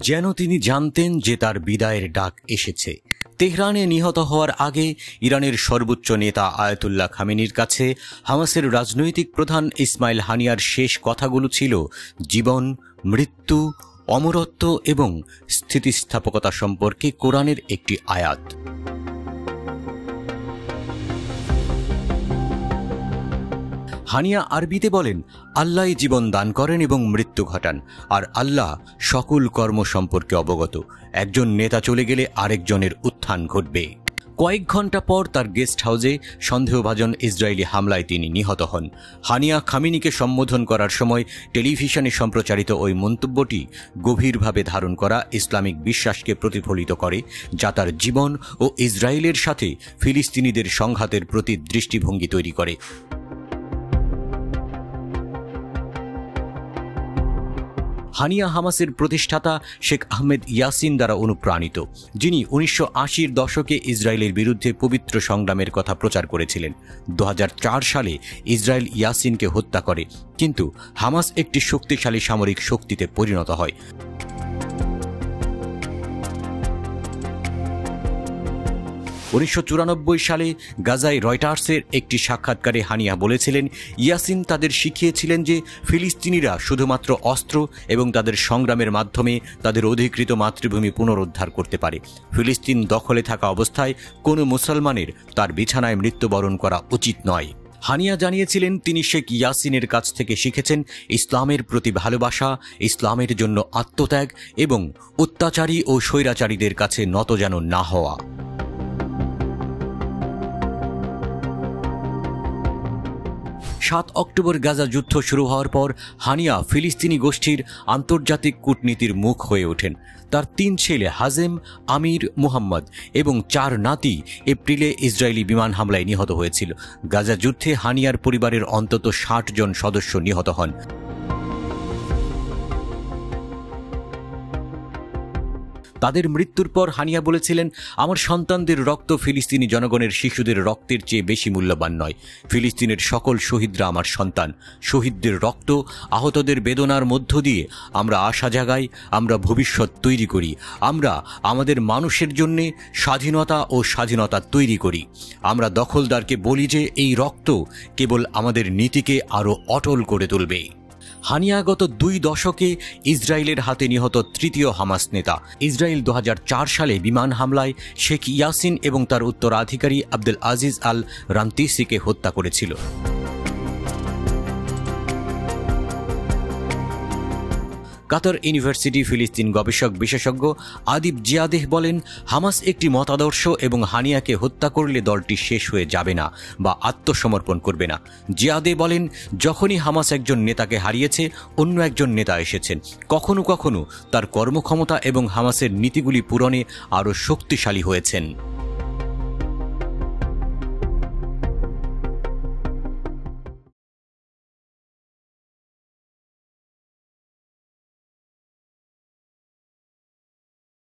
যেন তিনি জানতেন যে তার বিদায়ের ডাক এসেছে। তেহরানে নিহত হওয়ার আগে ইরানের সর্বোচ্চ নেতা আয়াতুল্লাহ খামেনির কাছে হামাসের রাজনৈতিক প্রধান ইসমাইল হানিয়ার শেষ কথাগুলো ছিল জীবন, মৃত্যু, অমরত্ব এবং স্থিতিস্থাপকতা সম্পর্কে কোরআনের একটি আয়াত। হানিয়া আরবিতে বলেন, আল্লাহ জীবন দান করেন এবং মৃত্যু ঘটান, আর আল্লাহ সকল কর্ম সম্পর্কে অবগত। একজন নেতা চলে গেলে আরেকজনের উত্থান ঘটবে। কয়েক ঘন্টা পর তার গেস্ট হাউসে সন্দেহভাজন ইসরায়েলি হামলায় তিনি নিহত হন। হানিয়া খামেনিকে সম্বোধন করার সময় টেলিভিশনে সম্প্রচারিত ওই মন্তব্যটি গভীরভাবে ধারণ করা ইসলামিক বিশ্বাসকে প্রতিফলিত করে, যা তার জীবন ও ইসরায়েলের সাথে ফিলিস্তিনিদের সংঘাতের প্রতি দৃষ্টিভঙ্গি তৈরি করে। হানিয়া হামাসের প্রতিষ্ঠাতা শেখ আহমেদ ইয়াসিন দ্বারা অনুপ্রাণিত, যিনি 1980-র দশকে ইসরায়েলের বিরুদ্ধে পবিত্র সংগ্রামের কথা প্রচার করেছিলেন। 2004 সালে ইসরায়েল ইয়াসিনকে হত্যা করে, কিন্তু হামাস একটি শক্তিশালী সামরিক শক্তিতে পরিণত হয়। 1994 সালে গাজায় রয়টার্সের একটি সাক্ষাৎকারে হানিয়া বলেছিলেন, ইয়াসিন তাদের শিখিয়েছিলেন যে ফিলিস্তিনিরা শুধুমাত্র অস্ত্র এবং তাদের সংগ্রামের মাধ্যমে তাদের অধিকৃত মাতৃভূমি পুনরুদ্ধার করতে পারে। ফিলিস্তিন দখলে থাকা অবস্থায় কোনো মুসলমানের তার বিছানায় মৃত্যুবরণ করা উচিত নয়। হানিয়া জানিয়েছিলেন তিনি শেখ ইয়াসিনের কাছ থেকে শিখেছেন ইসলামের প্রতি ভালোবাসা, ইসলামের জন্য আত্মত্যাগ এবং অত্যাচারী ও স্বৈরাচারীদের কাছে নত যেন না হওয়া। 7 অক্টোবর গাজা যুদ্ধ শুরু হওয়ার পর হানিয়া ফিলিস্তিনি গোষ্ঠীর আন্তর্জাতিক কূটনীতির মুখ হয়ে ওঠেন। তার 3 ছেলে হাজেম, আমির, মুহাম্মদ এবং 4 নাতি এপ্রিলে ইসরায়েলি বিমান হামলায় নিহত হয়েছিল। গাজা যুদ্ধে হানিয়ার পরিবারের অন্তত 60 জন সদস্য নিহত হন। তাদের মৃত্যুর পর হানিয়া বলেছিলেন, আমার সন্তানদের রক্ত ফিলিস্তিনি জনগণের শিশুদের রক্তের চেয়ে বেশি মূল্যবান নয়। ফিলিস্তিনের সকল শহীদরা আমার সন্তান। শহীদদের রক্ত, আহতদের বেদনার মধ্য দিয়ে আমরা আশা জাগাই, আমরা ভবিষ্যৎ তৈরি করি, আমরা আমাদের মানুষের জন্য স্বাধীনতা ও স্বাধীনতা তৈরি করি। আমরা দখলদারকে বলি যে এই রক্ত কেবল আমাদের নীতিকে আরও অটল করে তুলবে। হানিয়া গত 2 দশকে ইসরায়েলের হাতে নিহত 3য় হামাস নেতা। ইসরায়েল 2004 সালে বিমান হামলায় শেখ ইয়াসিন এবং তার উত্তরাধিকারী আব্দুল আজিজ আল রান্তিসিকে হত্যা করেছিল। কাতার ইউনিভার্সিটি ফিলিস্তিন গবেষক বিশেষজ্ঞ আদিব জিয়াদেহ বলেন, হামাস একটি মতাদর্শ এবং হানিয়াকে হত্যা করলে দলটি শেষ হয়ে যাবে না বা আত্মসমর্পণ করবে না। জিয়াদেহ বলেন, যখনই হামাস একজন নেতাকে হারিয়েছে, অন্য একজন নেতা এসেছেন। কখনো কখনো তার কর্মক্ষমতা এবং হামাসের নীতিগুলি পূরণে আরও শক্তিশালী হয়েছেন।